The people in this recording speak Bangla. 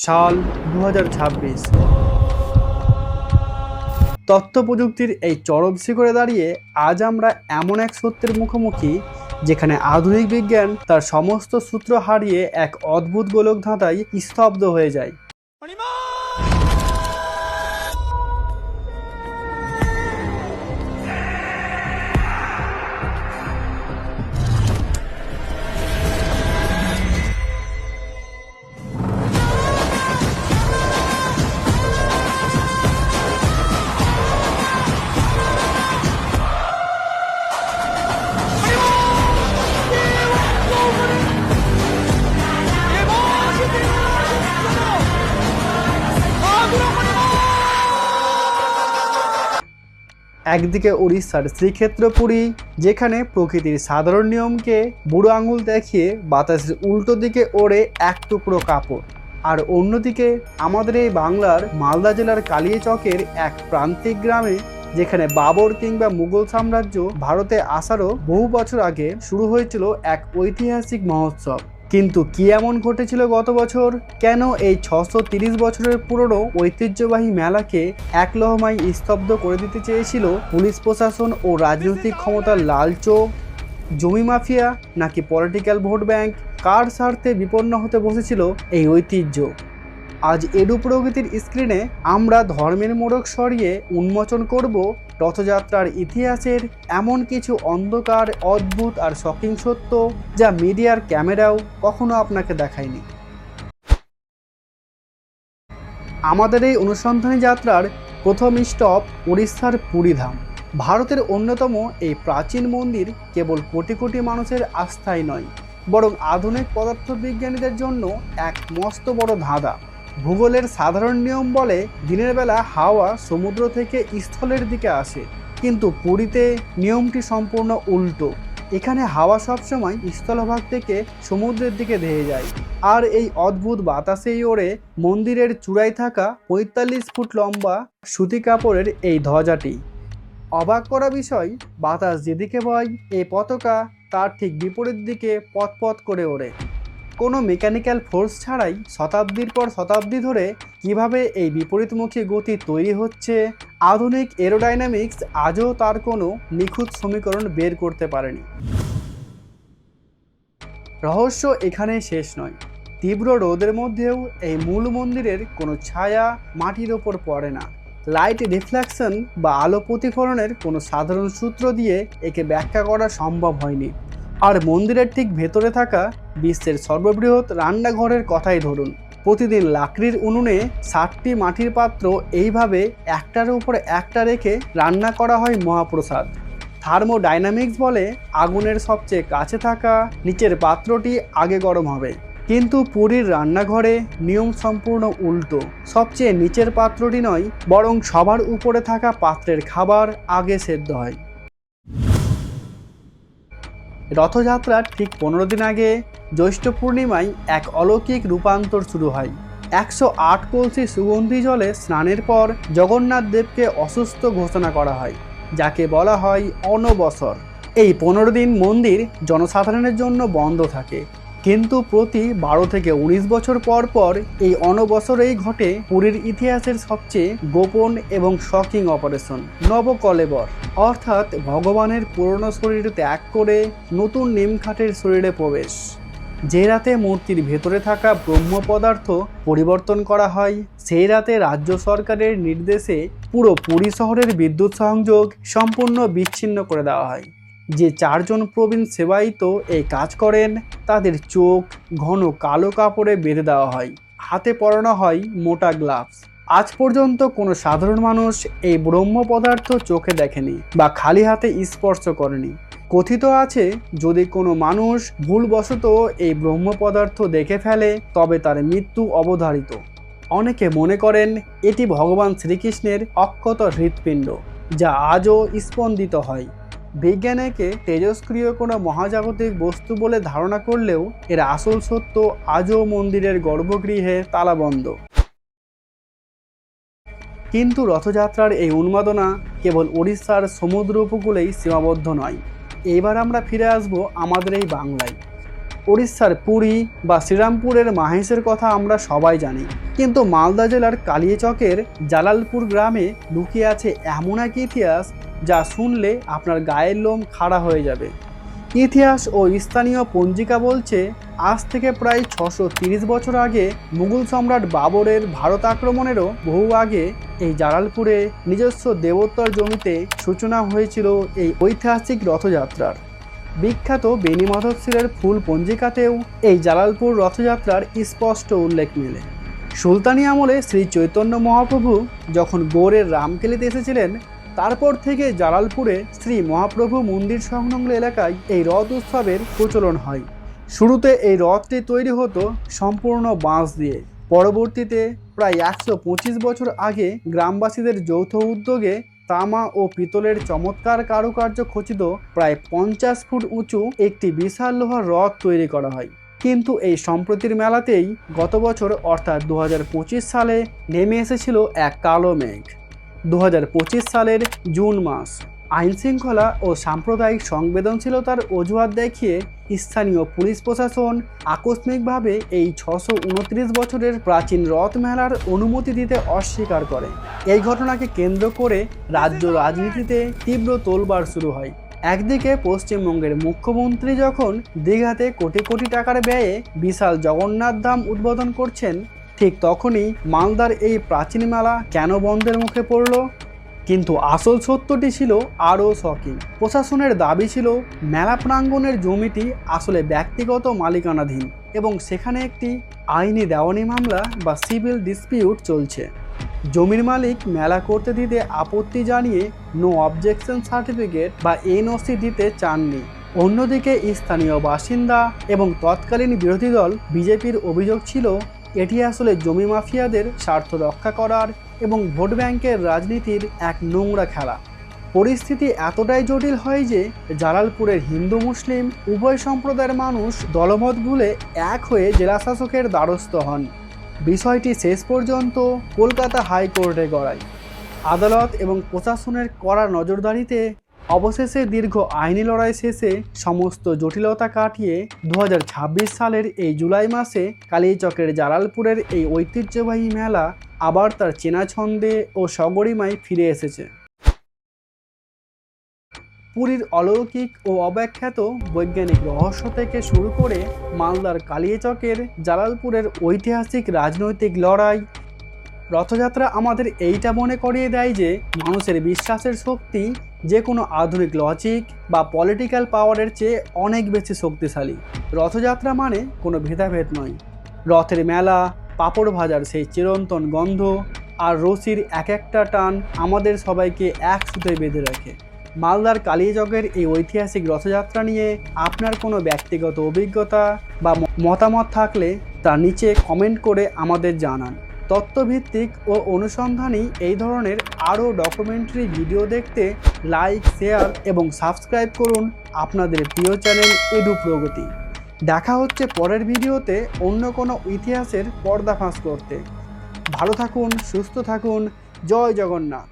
সাল 2026। তথ্য প্রযুক্তির এই চরম শিখরে দাঁড়িয়ে আজ আমরা এমন এক সত্যের মুখোমুখি যেখানে আধুনিক বিজ্ঞান তার সমস্ত সূত্র হারিয়ে এক অদ্ভুত গোলক ধাঁধায় স্তব্ধ হয়ে যায়। একদিকে উড়িষ্যার শ্রীক্ষেত্র পুরী, যেখানে প্রকৃতির সাধারণ নিয়মকে বুড়ো আঙুল দেখিয়ে বাতাসের উল্টো দিকে ওড়ে এক টুকরো কাপড়, আর অন্যদিকে আমাদের এই বাংলার মালদা জেলার কালিয়াচকের এক প্রান্তিক গ্রামে, যেখানে বাবর কিংবা মুঘল সাম্রাজ্য ভারতে আসারও বহু বছর আগে শুরু হয়েছিল এক ঐতিহাসিক মহোৎসব। কিন্তু কি এমন ঘটেছিল গত বছর? কেন এই 630 বছরের পুরনো ঐতিহ্যবাহী মেলাকে এক লহমায় স্তব্ধ করে দিতে চেয়েছিল পুলিশ প্রশাসন ও রাজনৈতিক ক্ষমতার লালচ? জমি মাফিয়া নাকি পলিটিক্যাল ভোট ব্যাংক? কার স্বার্থে বিপন্ন হতে বসেছিল এই ঐতিহ্য? আজ এডু প্রগতির স্ক্রিনে আমরা ধর্মের মোড়ক সরিয়ে উন্মোচন করব রথযাত্রার ইতিহাসের এমন কিছু অন্ধকার, অদ্ভুত আর শকিং সত্য যা মিডিয়ার ক্যামেরাও কখনো আপনাকে দেখায়নি। আমাদের এই অনুসন্ধানী যাত্রার প্রথম স্টপ উড়িষ্যার পুরীধাম। ভারতের অন্যতম এই প্রাচীন মন্দির কেবল কোটি কোটি মানুষের আস্থাই নয়, বরং আধুনিক পদার্থবিজ্ঞানীদের জন্য এক মস্ত বড় ধাঁধা। ভূগোলের সাধারণ নিয়ম বলে দিনের বেলা হাওয়া সমুদ্র থেকে স্থলের দিকে আসে, কিন্তু পুরীতে নিয়মটি সম্পূর্ণ উল্টো। এখানে হাওয়া সবসময় স্থলভাগ থেকে সমুদ্রের দিকে ধেয়ে যায়, আর এই অদ্ভুত বাতাসেই ওড়ে মন্দিরের চূড়ায় থাকা 45 ফুট লম্বা সুতি কাপড়ের এই ধ্বজাটি। অবাক করা বিষয়, বাতাস যেদিকে বয় এই পতাকা তার ঠিক বিপরীত দিকে পথ করে ওড়ে। কোনো মেকানিক্যাল ফোর্স ছাড়াই শতাব্দীর পর শতাব্দী ধরে কিভাবে এই বিপরীতমুখী গতি তৈরি হচ্ছে, আধুনিক এরোডাইনামিক্স আজও তার কোনো নিখুঁত সমীকরণ বের করতে পারেনি। রহস্য এখানেই শেষ নয়। তীব্র রোদের মধ্যেও এই মূল মন্দিরের কোনো ছায়া মাটির ওপর পড়ে না। লাইট রিফ্লেকশন বা আলো প্রতিফলনের কোনো সাধারণ সূত্র দিয়ে একে ব্যাখ্যা করা সম্ভব হয়নি। আর মন্দিরের ঠিক ভেতরে থাকা বিশ্বের সর্ববৃহৎ রান্নাঘরের কথাই ধরুন। প্রতিদিন লাকড়ির উনুনে 60টি মাটির পাত্র এইভাবে একটার উপর একটা রেখে রান্না করা হয় মহাপ্রসাদ। থার্মোডাইনামিক্স বলে আগুনের সবচেয়ে কাছে থাকা নিচের পাত্রটি আগে গরম হবে, কিন্তু পুরীর রান্নাঘরে নিয়ম সম্পূর্ণ উল্টো। সবচেয়ে নিচের পাত্রটি নয়, বরং সবার উপরে থাকা পাত্রের খাবার আগে সেদ্ধ হয়। রথযাত্রার ঠিক 15 দিন আগে জ্যৈষ্ঠ পূর্ণিমায় এক অলৌকিক রূপান্তর শুরু হয়। 108 কলসি সুগন্ধি জলে স্নানের পর জগন্নাথ দেবকে অসুস্থ ঘোষণা করা হয়, যাকে বলা হয় অনবসর। এই 15 দিন মন্দির জনসাধারণের জন্য বন্ধ থাকে, কিন্তু প্রতি 12 থেকে 19 বছর পর পর এই অনবসরেই ঘটে পুরীর ইতিহাসের সবচেয়ে গোপন এবং শকিং অপারেশন নবকলেবর, অর্থাৎ ভগবানের পুরনো শরীর ত্যাগ করে নতুন নিমখাটের শরীরে প্রবেশ। যে রাতে মূর্তির ভেতরে থাকা ব্রহ্ম পদার্থ পরিবর্তন করা হয়, সেই রাতে রাজ্য সরকারের নির্দেশে পুরো পুরী শহরের বিদ্যুৎ সংযোগ সম্পূর্ণ বিচ্ছিন্ন করে দেওয়া হয়। যে 4 জন প্রবীণ সেবায়িত এই কাজ করেন, তাদের চোখ ঘন কালো কাপড়ে বেঁধে দেওয়া হয়, হাতে পরানো হয় মোটা গ্লাভস। আজ পর্যন্ত কোনো সাধারণ মানুষ এই ব্রহ্ম পদার্থ চোখে দেখেনি বা খালি হাতে স্পর্শ করেনি। কথিত আছে, যদি কোনো মানুষ ভুলবশত এই ব্রহ্ম পদার্থ দেখে ফেলে, তবে তার মৃত্যু অবধারিত। অনেকে মনে করেন এটি ভগবান শ্রীকৃষ্ণের অক্ষত হৃৎপিণ্ড, যা আজও স্পন্দিত হয়। বিজ্ঞান একে তেজস্ক্রিয় কোনো মহাজাগতিক বস্তু বলে ধারণা করলেও এর আসল সত্য আজও মন্দিরের গর্ভগৃহে তালাবন্ধ। কিন্তু রথযাত্রার এই উন্মাদনা কেবল উড়িষ্যার সমুদ্র উপকূলেই সীমাবদ্ধ নয়। এবার আমরা ফিরে আসব আমাদের এই বাংলায়। উড়িষ্যার পুরী বা শ্রীরামপুরের মাহেশের কথা আমরা সবাই জানি, কিন্তু মালদা জেলার কালিয়াচকের জালালপুর গ্রামে লুকিয়ে আছে এমন এক ইতিহাস যা শুনলে আপনার গায়ের লোম খাড়া হয়ে যাবে। ইতিহাস ও স্থানীয় পঞ্জিকা বলছে, আজ থেকে প্রায় 630 বছর আগে মুঘল সম্রাট বাবরের ভারত আক্রমণেরও বহু আগে এই জালালপুরে নিজস্ব দেবোত্তর জমিতে সূচনা হয়েছিল এই ঐতিহাসিক রথযাত্রার। বিখ্যাত বেনি মাধব সিলের ফুল পঞ্জিকাতেও এই জালালপুর রথযাত্রার স্পষ্ট উল্লেখ মেলে। সুলতানি আমলে শ্রী চৈতন্য মহাপ্রভু যখন গৌড়ের রামকেলিতে এসেছিলেন, তারপর থেকে জালালপুরে শ্রী মহাপ্রভু মন্দির সংলগ্ন এলাকায় এই রথ উৎসবের প্রচলন হয়। শুরুতে এই রথটি তৈরি হতো সম্পূর্ণ বাঁশ দিয়ে। পরবর্তীতে প্রায় 125 বছর আগে গ্রামবাসীদের যৌথ উদ্যোগে তামা ও পিতলের চমৎকার কারুকার্য খচিত প্রায় 50 ফুট উঁচু একটি বিশাল লোহার রথ তৈরি করা হয়। কিন্তু এই সম্প্রতির মেলাতেই গত বছর অর্থাৎ 2025 সালে নেমে এসেছিল এক কালো মেঘ। 2025 সালের জুন মাস আইনশৃঙ্খলা ও সাম্প্রদায়িক সংবেদনশীলতার অজুহাত দেখিয়ে স্থানীয় পুলিশ প্রশাসন আকস্মিকভাবে এই 629 বছরের প্রাচীন রথ মেলার অনুমতি দিতে অস্বীকার করে। এই ঘটনাকে কেন্দ্র করে রাজ্য রাজনীতিতে তীব্র তোলবাড় শুরু হয়। একদিকে পশ্চিমবঙ্গের মুখ্যমন্ত্রী যখন দীঘাতে কোটি কোটি টাকার ব্যয়ে বিশাল জগন্নাথ ধাম উদ্বোধন করছেন, ঠিক তখনই মালদার এই প্রাচীন মেলা কেন বন্ধের মুখে পড়ল? কিন্তু আসল সত্যটি ছিল আরও শকিং। প্রশাসনের দাবি ছিল মেলা প্রাঙ্গণের জমিটি আসলে ব্যক্তিগত মালিকানাধীন এবং সেখানে একটি আইনি দেওয়ানি মামলা বা সিভিল ডিসপিউট চলছে। জমির মালিক মেলা করতে দিতে আপত্তি জানিয়ে নো অবজেকশন সার্টিফিকেট বা এনওসি দিতে চাননি। অন্যদিকে স্থানীয় বাসিন্দা এবং তৎকালীন বিরোধী দল বিজেপির অভিযোগ ছিল এটি আসলে জমি মাফিয়াদের স্বার্থ রক্ষা করার এবং ভোট ব্যাংকের রাজনীতির এক নোংরা খেলা। পরিস্থিতি এতটাই জটিল হয় যে জালালপুরের হিন্দু মুসলিম উভয় সম্প্রদায়ের মানুষ দলমত ভুলে এক হয়ে জেলাশাসকের দ্বারস্থ হন। বিষয়টি শেষ পর্যন্ত কলকাতা হাইকোর্টে গড়ায়। আদালত এবং প্রশাসনের কড়া নজরদারিতে অবশেষে দীর্ঘ আইনি লড়াই শেষে সমস্ত জটিলতা কাটিয়ে 2026 সালের এই জুলাই মাসে কালিয়াচকের জালালপুরের এই ঐতিহ্যবাহী মেলা আবার তার চেনা ছন্দে ও সগরিমায় ফিরে এসেছে। পুরীর অলৌকিক ও অব্যাখ্যাত বৈজ্ঞানিক রহস্য থেকে শুরু করে মালদার কালিয়াচকের জালালপুরের ঐতিহাসিক রাজনৈতিক লড়াই, রথযাত্রা আমাদের এইটা মনে করিয়ে দেয় যে মানুষের বিশ্বাসের শক্তি যে কোনো আধুনিক লজিক বা পলিটিক্যাল পাওয়ারের চেয়ে অনেক বেশি শক্তিশালী। রথযাত্রা মানে কোনো ভেদাভেদ নয়। রথের মেলা, পাঁপড় ভাজার সেই চিরন্তন গন্ধ আর রশির এক একটা টান আমাদের সবাইকে এক সুতোয় বেঁধে রাখে। মালদার কালিয়াচকের এই ঐতিহাসিক রথযাত্রা নিয়ে আপনার কোনো ব্যক্তিগত অভিজ্ঞতা বা মতামত থাকলে তা নিচে কমেন্ট করে আমাদের জানান। তথ্যভিত্তিক ও অনুসন্ধানী এই ধরনের আরও ডকুমেন্টারি ভিডিও দেখতে লাইক, শেয়ার এবং সাবস্ক্রাইব করুন আপনাদের প্রিয় চ্যানেল এডু প্রগতি। দেখা হচ্ছে পরের ভিডিওতে অন্য কোনো ইতিহাসের পর্দাফাঁস করতে। ভালো থাকুন, সুস্থ থাকুন। জয় জগন্নাথ।